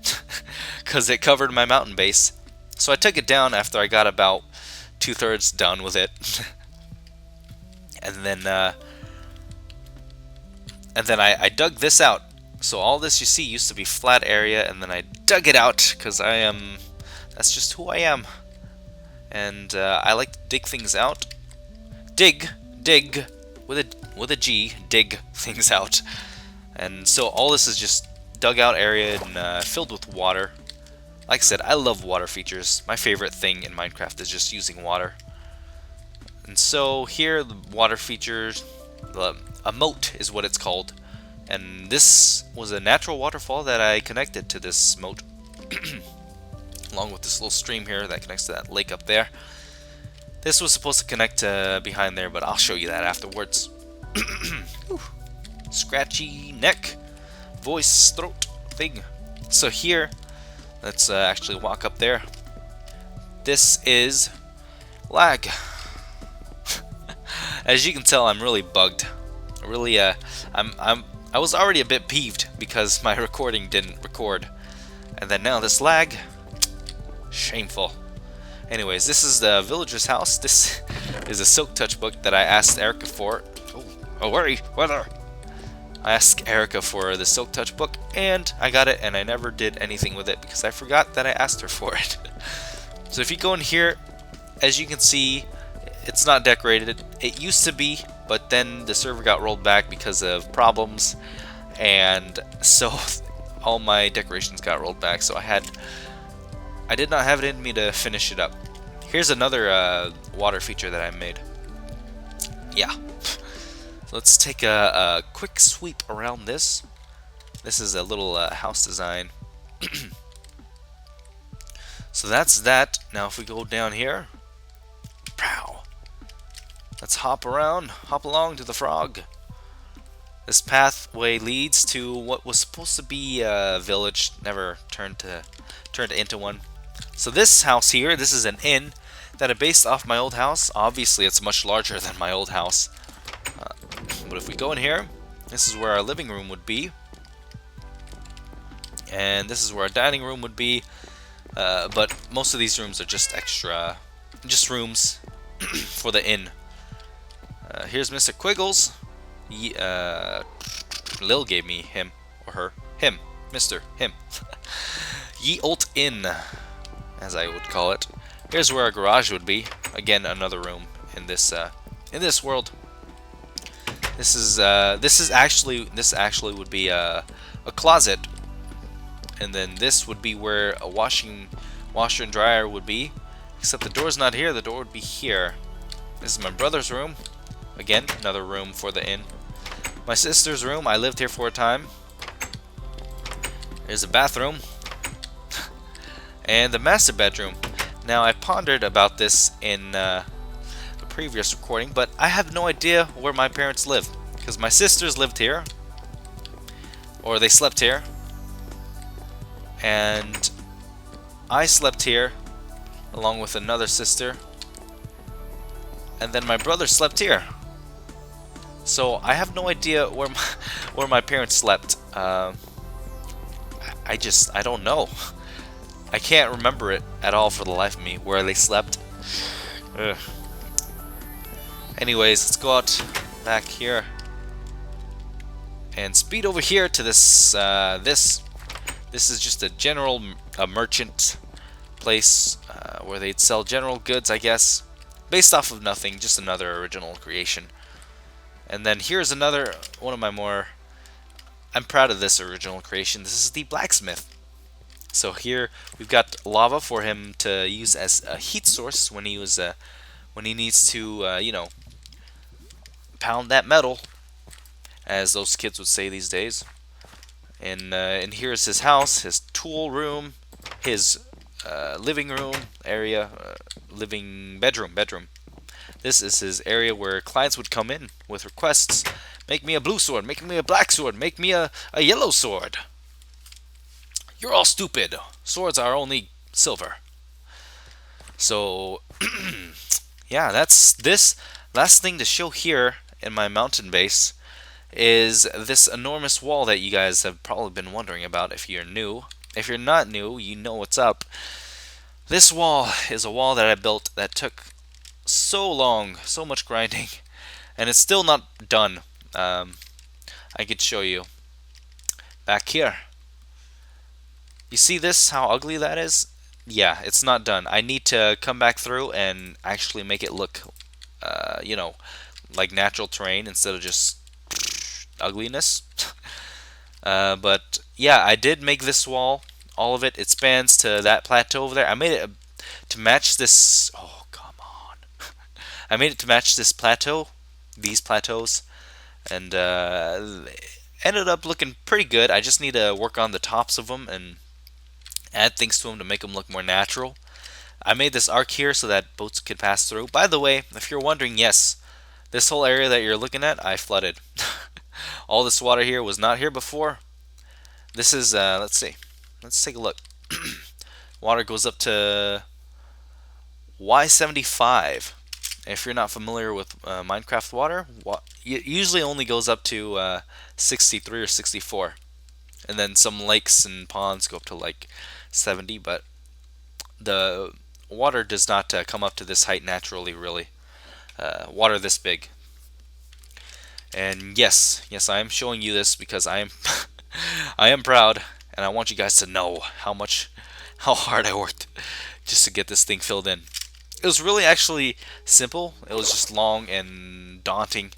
because it covered my mountain base. So I took it down after I got about 2/3 done with it. And then I dug this out. So all this you see used to be flat area, and then I dug it out because that's just who I am. and I like to dig things out. Dig with a G. Dig things out, and so all this is just dug out area and filled with water. Like I said, I love water features. My favorite thing in Minecraft is just using water. And so here, the water features, a moat is what it's called. And this was a natural waterfall that I connected to this moat, along with this little stream here that connects to that lake up there. This was supposed to connect to behind there, but I'll show you that afterwards. Scratchy neck, voice, throat thing. So here, let's actually walk up there. This is lag. As you can tell, I'm really bugged. Really, I was already a bit peeved because my recording didn't record, and then now this lag. Shameful. Anyways, this is the villager's house. This is a silk touch book that I asked Erica for. Oh, worry, weather. I asked Erica for the silk touch book, and I got it, and I never did anything with it because I forgot that I asked her for it. So if you go in here, as you can see, it's not decorated. It used to be, but then the server got rolled back because of problems, and so all my decorations got rolled back. So I did not have it in me to finish it up. Here's another water feature that I made. Yeah. So let's take a quick sweep around this. This is a little house design. So that's that. Now if we go down here, pow. Let's hop along to the frog. This pathway leads to what was supposed to be a village, never turned into one. So this house here, this is an inn that I based off my old house. Obviously, it's much larger than my old house. But if we go in here, this is where our living room would be, and this is where our dining room would be. But most of these rooms are just extra, just rooms for the inn. Here's Mr. Quiggles. Lil gave me him or her. Him, Mr. Him. Ye Old Inn, as I would call it. Here's where our garage would be. Again, another room in this world. This actually would be a closet, and then this would be where a washer and dryer would be. Except the door's not here. The door would be here. This is my brother's room. Again, another room for the inn. My sister's room. I lived here for a time. There's a bathroom. And the master bedroom. Now, I pondered about this in the previous recording, but I have no idea where my parents live. Because my sisters lived here. Or they slept here. And I slept here along with another sister. And then my brother slept here. So I have no idea where my parents slept. I don't know. I can't remember it at all for the life of me where they slept. Ugh. Anyways, let's go out back here and speed over here to this. This is just a merchant place where they'd sell general goods, I guess, based off of nothing, just another original creation. And then here's another one of my more. I'm proud of this original creation. This is the blacksmith. So here we've got lava for him to use as a heat source when he needs to pound that metal, as those kids would say these days. And here's his house, his tool room, his living room area, bedroom. This is his area where clients would come in with requests. Make me a blue sword, make me a black sword, make me a yellow sword. You're all stupid. Swords are only silver. So, yeah, that's this. Last thing to show here in my mountain base is this enormous wall that you guys have probably been wondering about if you're new. If you're not new, you know what's up. This wall is a wall that I built that took so long, so much grinding, and it's still not done. I could show you back here. You see this, how ugly that is? yeah, it's not done. I need to come back through and actually make it look, you know, like natural terrain instead of just ugliness. But yeah, I did make this wall. All of it. It spans to that plateau over there. I made it to match this. Oh, come on. I made it to match this plateau, these plateaus, and ended up looking pretty good. I just need to work on the tops of them and add things to them to make them look more natural. I made this arc here so that boats could pass through. By the way, if you're wondering, yes, this whole area that you're looking at, I flooded. All this water here was not here before. This is, let's see. Let's take a look. Water goes up to Y75. If you're not familiar with Minecraft water, it usually only goes up to 63 or 64. And then some lakes and ponds go up to like 70, but the water does not come up to this height naturally, really. Water this big. And yes, yes, I am showing you this because I am I am proud, and I want you guys to know how hard I worked just to get this thing filled in. It was really actually simple. It was just long and daunting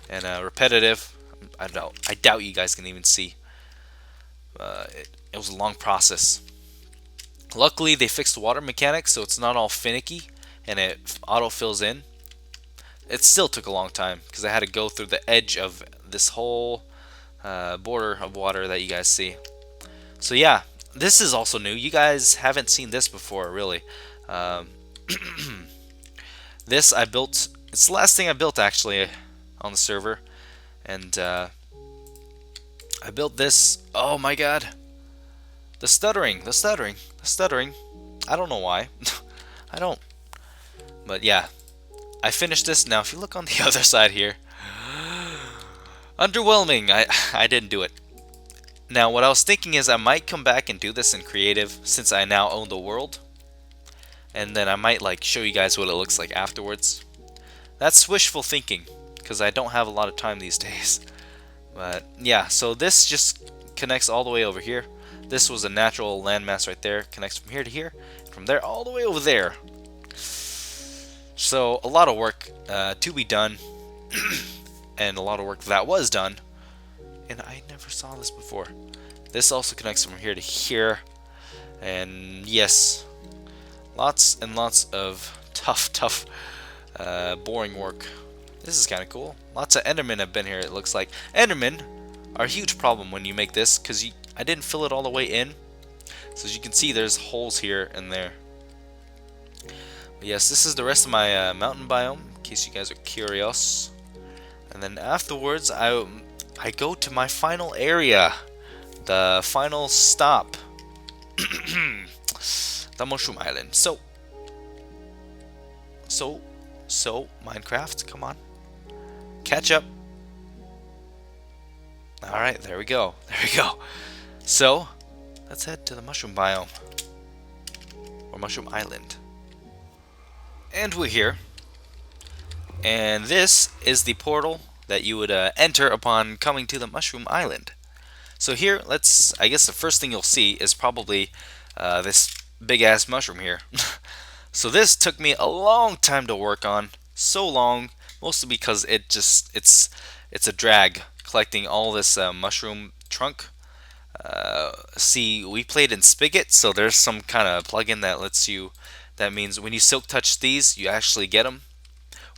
and repetitive. I doubt you guys can even see. It was a long process. Luckily, they fixed the water mechanics, so it's not all finicky and it auto fills in. It still took a long time because I had to go through the edge of this whole border of water that you guys see. So yeah, this is also new. You guys haven't seen this before, really. Um, this I built. It's the last thing I built actually on the server, and I built this. Oh my god, the stuttering, the stuttering, the stuttering. I don't know why. I don't. But yeah, I finished this. Now, if you look on the other side here, underwhelming. I didn't do it. Now, what I was thinking is I might come back and do this in creative since I now own the world, and then I might like show you guys what it looks like afterwards. That's wishful thinking because I don't have a lot of time these days. But yeah, so this just connects all the way over here. This was a natural landmass right there. Connects from here to here, from there all the way over there. So a lot of work to be done, and a lot of work that was done. And I never saw this before. This also connects from here to here. And yes, lots and lots of tough, boring work. This is kind of cool. Lots of Endermen have been here, it looks like. Endermen are a huge problem when you make this, because I didn't fill it all the way in. So as you can see, there's holes here and there. But yes, this is the rest of my mountain biome, in case you guys are curious. And then afterwards, I go to my final area. The final stop. The Mushroom Island. So, Minecraft, come on. Catch up. Alright, there we go. There we go. So, let's head to the Mushroom Biome. Or Mushroom Island. And we're here. And this is the portal that you would enter upon coming to the Mushroom Island. So here, I guess the first thing you'll see is probably this big ass mushroom here. So this took me a long time to work on, so long, mostly because it's a drag collecting all this mushroom trunk. See, we played in Spigot, so there's some kind of plugin that means when you silk touch these, you actually get them.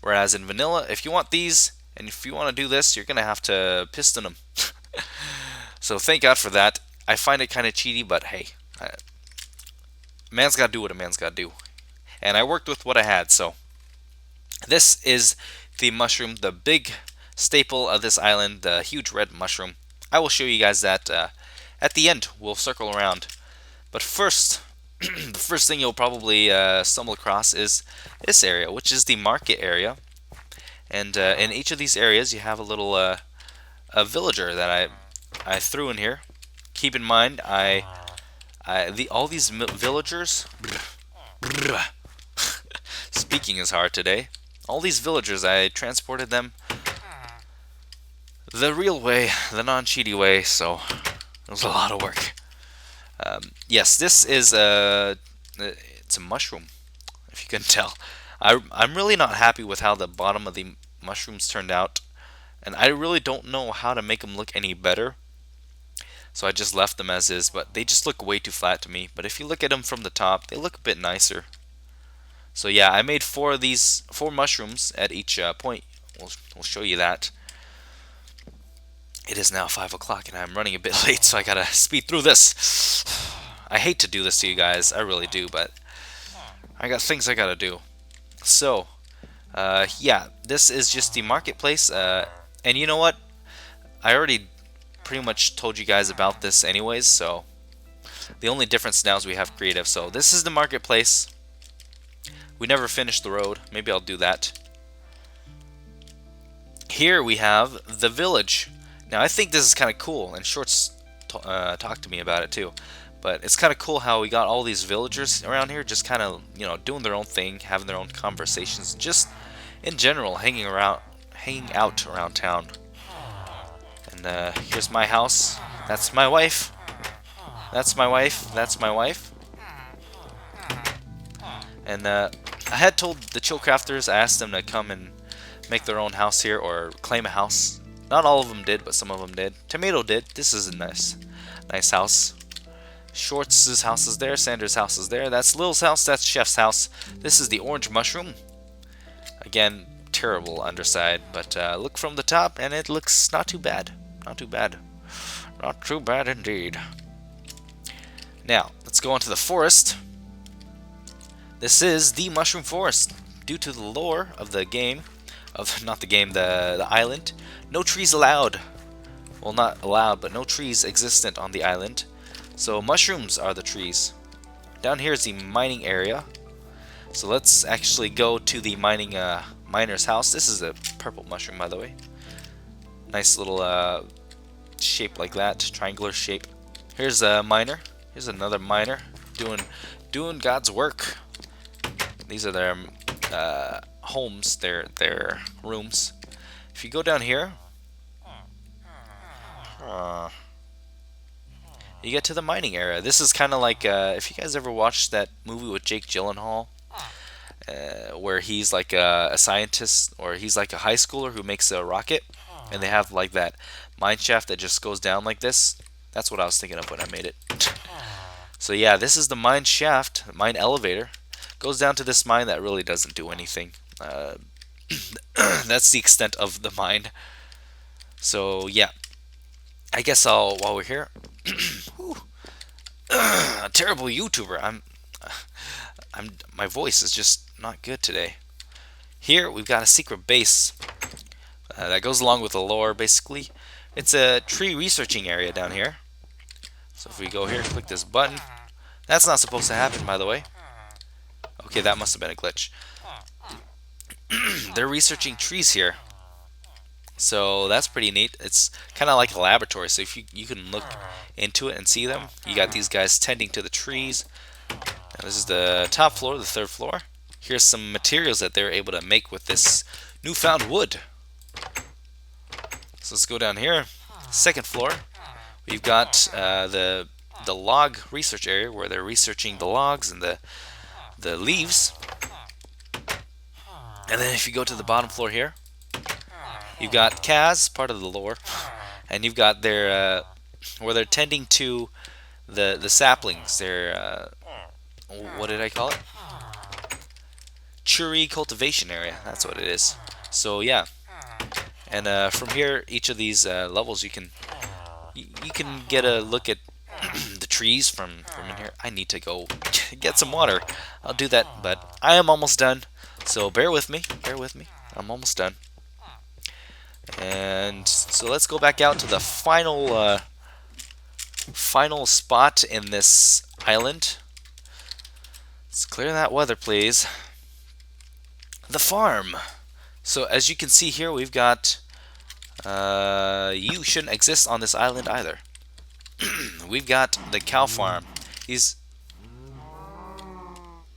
Whereas in vanilla, if you want these, and if you want to do this, you're going to have to piston them. So thank God for that. I find it kind of cheaty, but hey, man's got to do what a man's got to do. And I worked with what I had, so. This is the mushroom, the big staple of this island, the huge red mushroom. I will show you guys that at the end. We'll circle around. But first, the first thing you'll probably stumble across is this area, which is the market area. And in each of these areas, you have a little a villager that I threw in here. Keep in mind, all these villagers. Speaking is hard today. All these villagers, I transported them the real way, the non-cheaty way. So it was a lot of work. Yes, this is It's a mushroom, if you can tell. I'm really not happy with how the bottom of the mushrooms turned out, and I really don't know how to make them look any better. So I just left them as is, but they just look way too flat to me. But if you look at them from the top, they look a bit nicer. So yeah, I made four mushrooms at each point. We'll show you that. It is now 5 o'clock and I'm running a bit late, so I gotta speed through this. I hate to do this to you guys, I really do, but I got things I gotta do. So, yeah, this is just the marketplace, and you know what? I already pretty much told you guys about this anyways, so the only difference now is we have creative. So this is the marketplace. We never finished the road. Maybe I'll do that. Here we have the village. Now I think this is kind of cool, and Shorts talked to me about it too. But it's kind of cool how we got all these villagers around here just kind of, doing their own thing, having their own conversations, just in general hanging out around town. And here's my house. That's my wife. That's my wife. That's my wife. And I had told the Chillcrafters, I asked them to come and make their own house here or claim a house. Not all of them did, but some of them did. Tomato did. This is a nice house. Shorts' house is there. Sanders' house is there. That's Lil's house. That's Chef's house. This is the orange mushroom. Again, terrible underside, but look from the top and it looks not too bad. Not too bad. Not too bad indeed. Now, let's go on to the forest. This is the mushroom forest. Due to the lore of the game, not the game, the island, no trees allowed. Well, not allowed, but no trees existent on the island. So mushrooms are the trees. Down here is the mining area. So let's actually go to the miner's house. This is a purple mushroom, by the way. Nice little shape like that, triangular shape. Here's a miner. Here's another miner doing God's work. These are their homes, their rooms. If you go down here, you get to the mining area. This is kind of like if you guys ever watched that movie with Jake Gyllenhaal, where he's like a scientist, or he's like a high schooler who makes a rocket, and they have like that mine shaft that just goes down like this. That's what I was thinking of when I made it. So yeah, this is the mine shaft, mine elevator. Goes down to this mine that really doesn't do anything. That's the extent of the mine. So yeah, I guess while we're here, a terrible YouTuber. My voice is just not good today. Here we've got a secret base that goes along with the lore. Basically, it's a tree researching area down here. So if we go here, click this button. That's not supposed to happen, by the way. Okay, that must have been a glitch. They're researching trees here. So that's pretty neat. It's kind of like a laboratory, so if you can look into it and see them. You got these guys tending to the trees. Now this is the top floor, the third floor. Here's some materials that they're able to make with this newfound wood. So let's go down here. Second floor. We've got the log research area where they're researching the logs and the leaves. And then if you go to the bottom floor here, you've got Kaz, part of the lore, and you've got their where they're tending to the saplings. Their what did I call it? Churi cultivation area. That's what it is. So yeah, and from here, each of these levels, you can get a look at the trees from in here. I need to go get some water. I'll do that, but I am almost done. So bear with me. Bear with me. I'm almost done. And so let's go back out to the final spot in this island. Let's clear that weather, please. The farm. So as you can see here, we've got you shouldn't exist on this island either. We've got the cow farm.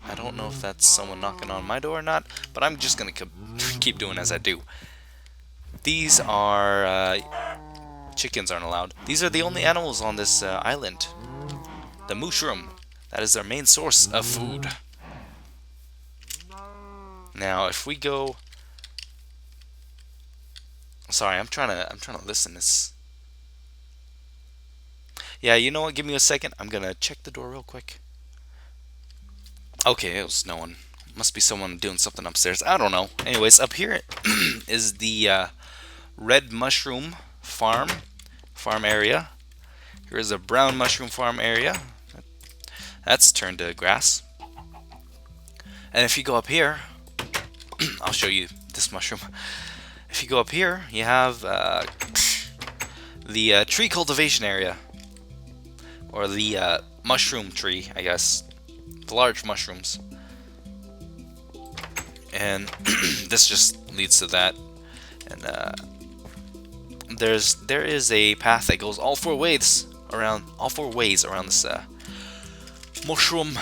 I don't know if that's someone knocking on my door or not, but I'm just gonna keep doing as I do. These are chickens aren't allowed. These are the only animals on this island. The mushroom. That is our main source of food. Now, if we go, sorry, I'm trying to listen. This, yeah, you know what? Give me a second. I'm gonna check the door real quick. Okay, it was no one. Must be someone doing something upstairs. I don't know. Anyways, up here is the red mushroom farm area. Here is a brown mushroom farm area. That's turned to grass. And if you go up here, I'll show you this mushroom. If you go up here, you have the tree cultivation area, or the mushroom tree, I guess, the large mushrooms. And this just leads to that. And there is a path that goes all four ways around this mushroom.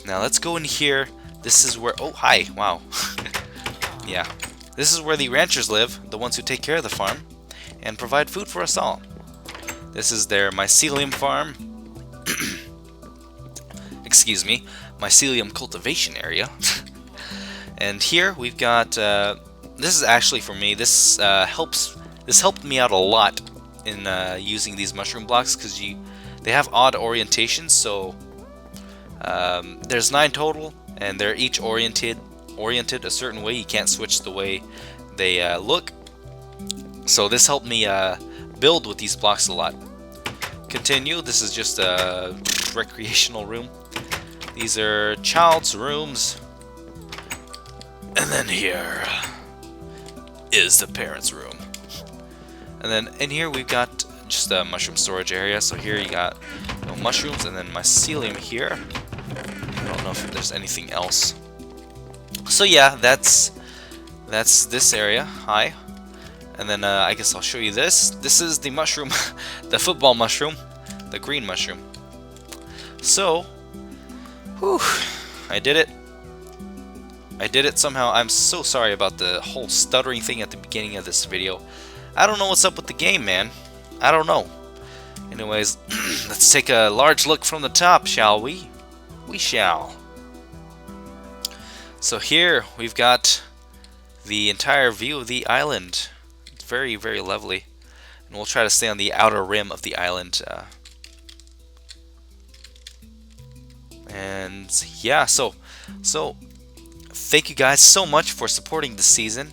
Now let's go in here. This is where, oh hi, wow. Yeah, this is where the ranchers live, the ones who take care of the farm and provide food for us all. This is their mycelium farm. Excuse me, mycelium cultivation area. And here we've got, this is actually for me, this helped me out a lot in using these mushroom blocks, because they have odd orientations, so there's 9 total, and they're each oriented a certain way. You can't switch the way they look. So this helped me build with these blocks a lot. Continue. This is just a recreational room. These are child's rooms. And then here is the parents' room. And then in here we've got just a mushroom storage area. So here you got mushrooms, and then mycelium here. I don't know if there's anything else. So yeah, that's this area. Hi. And then I guess I'll show you this. This is the mushroom, the football mushroom, the green mushroom. So, whew, I did it. I did it somehow. I'm so sorry about the whole stuttering thing at the beginning of this video. I don't know what's up with the game, man. I don't know. Anyways, let's take a large look from the top, shall we? We shall. So here we've got the entire view of the island. It's very, very lovely. And we'll try to stay on the outer rim of the island. And yeah, so thank you guys so much for supporting this season.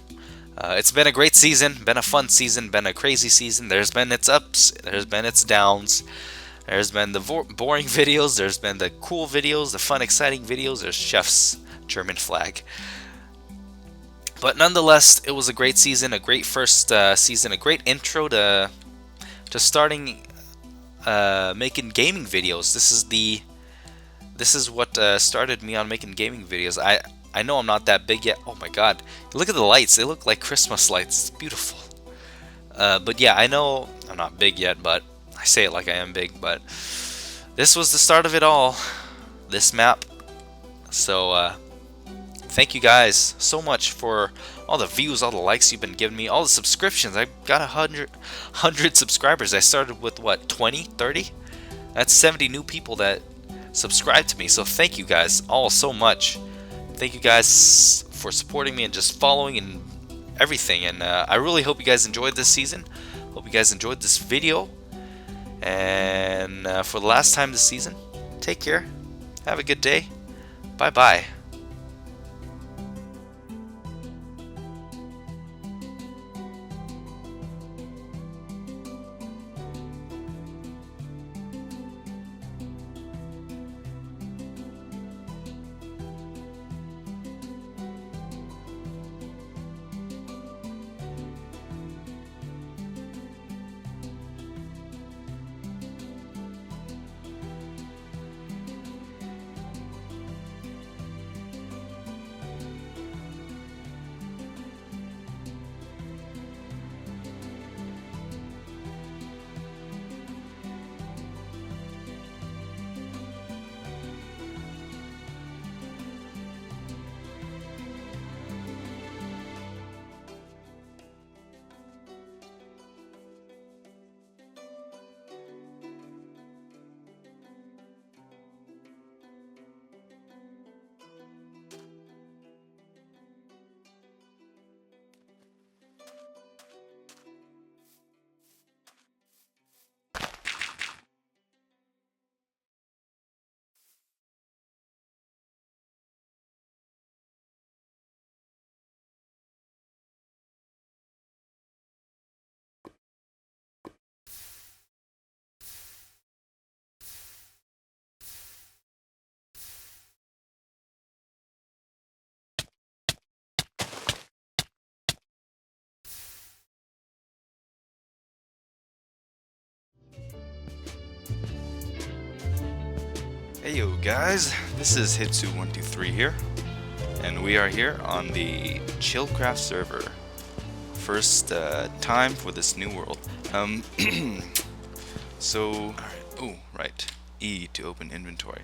It's been a great season, been a fun season, been a crazy season. There's been its ups, there's been its downs. There's been the boring videos, there's been the cool videos, the fun, exciting videos. There's Chef's German flag. But nonetheless, it was a great season, a great first season, a great intro to starting making gaming videos. This is what started me on making gaming videos. I know I'm not that big yet. Oh my god, look at the lights, they look like Christmas lights. It's beautiful. But yeah, I know I'm not big yet, but I say it like I am big. But this was the start of it all, this map. So thank you guys so much for all the views, all the likes you've been giving me, all the subscriptions. I got 100 subscribers. I started with what, 20, 30? That's 70 new people that subscribe to me. So thank you guys all so much. Thank you guys for supporting me and just following and everything. And I really hope you guys enjoyed this season. Hope you guys enjoyed this video. And for the last time this season, take care. Have a good day. Bye bye. Hey yo guys, this is Hitsu123 here, and we are here on the Chillcraft server. First time for this new world. So, right, E to open inventory.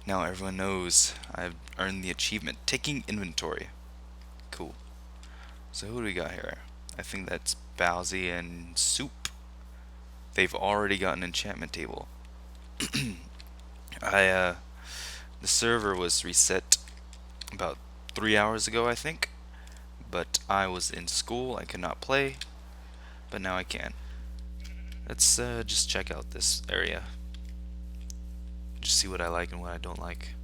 Now everyone knows I've earned the achievement, taking inventory. Cool. So who do we got here? I think that's Bowsy and Soup. They've already got an enchantment table. The server was reset about 3 hours ago, I think. But I was in school, I could not play, but now I can. Let's just check out this area. Just see what I like and what I don't like,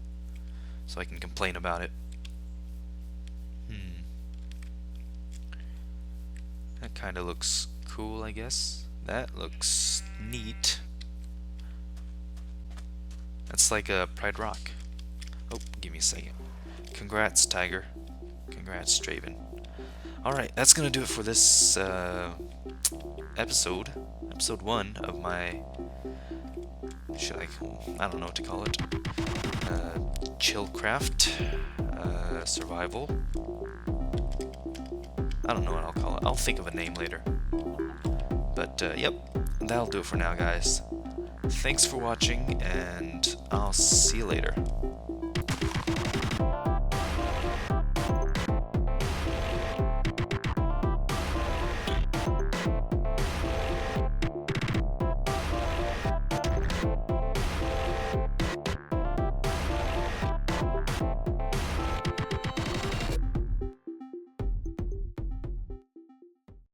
so I can complain about it. That kind of looks cool, I guess. That looks neat. That's like a Pride Rock. Oh, give me a second. Congrats, Tiger. Congrats, Draven. Alright, that's gonna do it for this episode 1 of my, I don't know what to call it, Chillcraft, survival. I don't know what I'll call it. I'll think of a name later. But yep, that'll do it for now, guys. Thanks for watching, and I'll see you later.